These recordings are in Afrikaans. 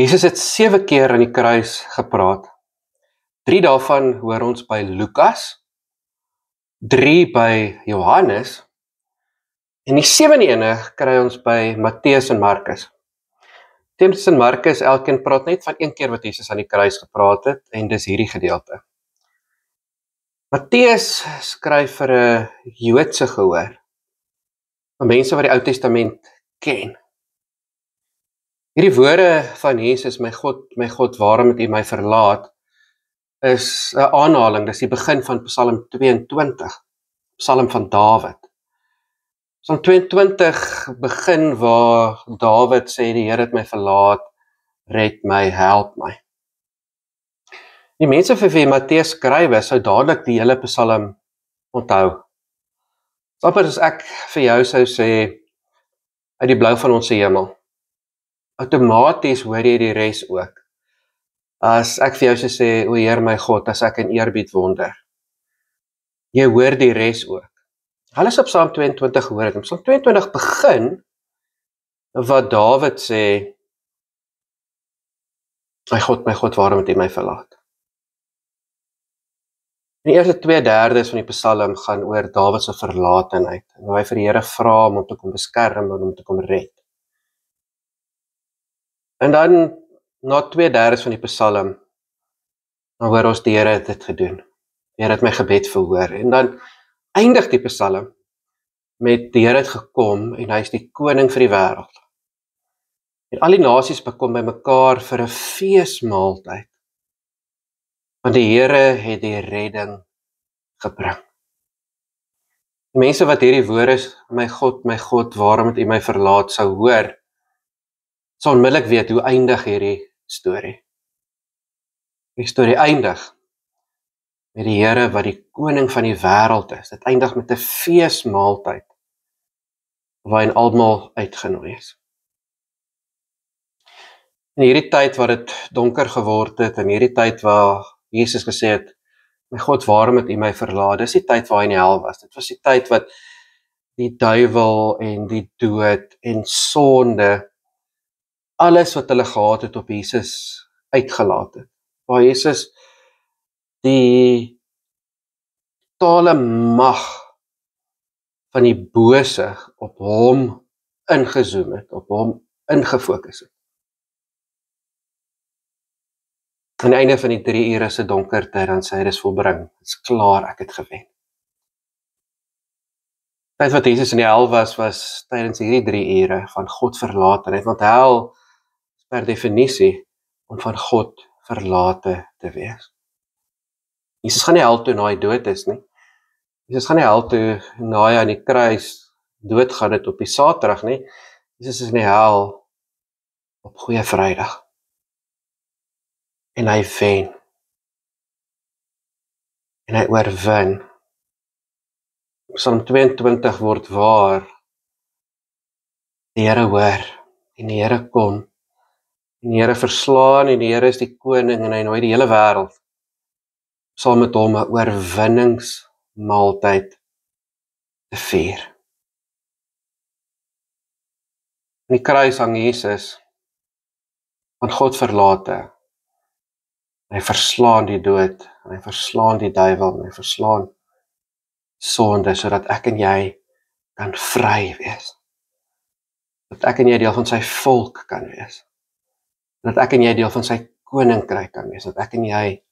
Jesus het 7 keer aan die kruis gepraat. 3 daarvan hoor ons by Lukas, 3 by Johannes en die 7de ene kry ons by Matteus en Markus. Matteus en Markus, elkeen praat net van 1 keer wat Jesus aan die kruis gepraat het en dis hierdie gedeelte. Matteus skryf vir 'n Joodse gehoor, van mense wat die Ou Testament ken. Hierdie woorde van Jesus, my God, waarom het U my verlaat, is 'n aanhaling, dis die begin van Psalm 22, Psalm van Dawid. Psalm 22 begin waar Dawid sê, die Here het my verlaat, red my, help my. Die mense vir wie Matteus skryf, sou dadelik die hele Psalm onthou. Amper as ek vir jou sou sê, uit die blou van ons hemel, outomaties hoor jy die res ook. As ek vir jou sou sê, o Heer my God, as ek in eerbied wonder, jy hoor die res ook. Hulle is op Psalm 22 gehoor het. Psalm 22 begin wat Dawid sê, my God, waarom het U my verlaat? Die eerste 2/3 van die Psalm gaan oor Dawid se verlatenheid, en hoe hy vir die Here vra om te kom beskerm en om te kom red. En dan, na 2/3 van die Psalm, dan hoor ons die Here het dit gedoen. Die Here het my gebed verhoor. En dan eindig die Psalm met die Here het gekom en hy is die koning vir die wêreld. En al die nasies kom by mekaar vir 'n feesmaaltyd, want die Here het die redding gebring. Die mense wat hierdie woorde, my God, waarom het U my verlaat, sou hoor, sal onmiddellik weet hoe eindig hierdie storie. Die storie eindig met die Here wat die koning van die wêreld is. Dit eindig met 'n feesmaaltyd waarin almal uitgenooi is. In hierdie tyd waar dit donker geword het, in hierdie tyd waar Jesus gesê het, my God, waarom het U my verlaat? Dis die tyd waar hy in die hel was. Dit was die tyd wat die duiwel en die dood en sonde, alles wat hulle gehad het op Jesus uitgelaat het. Waar Jesus die totale mag van die bose op hom ingezoom het, op hom ingefokus het. Aan die einde van die 3 ure se donkerte, dan sê hy, dis volbring, dit is klaar, ek het gewen. Die tyd wat Jesus in die hel was tydens hierdie 3 ure van God verlatenheid, want hel is per definisie om van God verlate te wees. Jesus gaan nie hel toe na hy dood is nie. Jesus gaan nie hel toe na hy aan die kruis doodgaan het op die Saterdag nie. Jesus is in die hel op Goeie Vrydag. En hy wen. En hy oorwin. Psalm 22 word waar. Die Here hoor, en die Here kom, en die Here verslaan, en die Here is die koning, en hy nooi die hele wêreld saam met hom 'n oorwinningsmaaltyd te vier. In die kruis hang Jesus, van God verlate. Hy verslaan die dood, en hy verslaan die duiwel, en hy verslaan sonde, sodat ek en jy kan vry wees. Dat ek en jy deel van sy volk kan wees. Dat ek en jy deel van sy koninkryk kan wees. Dat ek en jy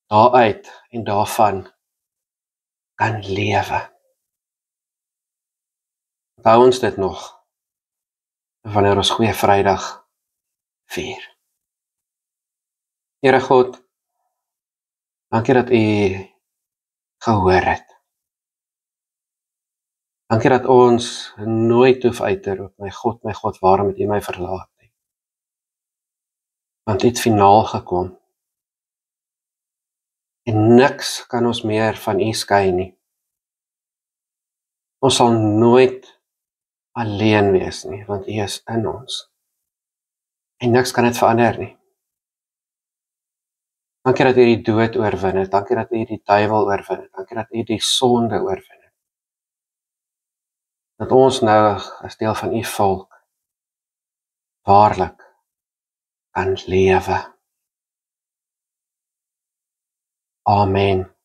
daaruit en daarvan kan lewe. Onthou ons dit nog, wanneer ons Goeie Vrydag vier. Here God, dankie dat U gehoor het. Dankie dat ons nooit hoef uit te roep, my God, waarom het U my verlaat nie? Want U het finaal gekom. En niks kan ons meer van U skei nie. Ons sal nooit alleen wees nie, want U is in ons. En niks kan dit verander nie. Dankie dat U die dood oorwin het, dankie dat U die duiwel oorwin het, dankie dat U die sonde oorwin het. Dat ons nou as deel van U volk waarlik kan lewe. Amen.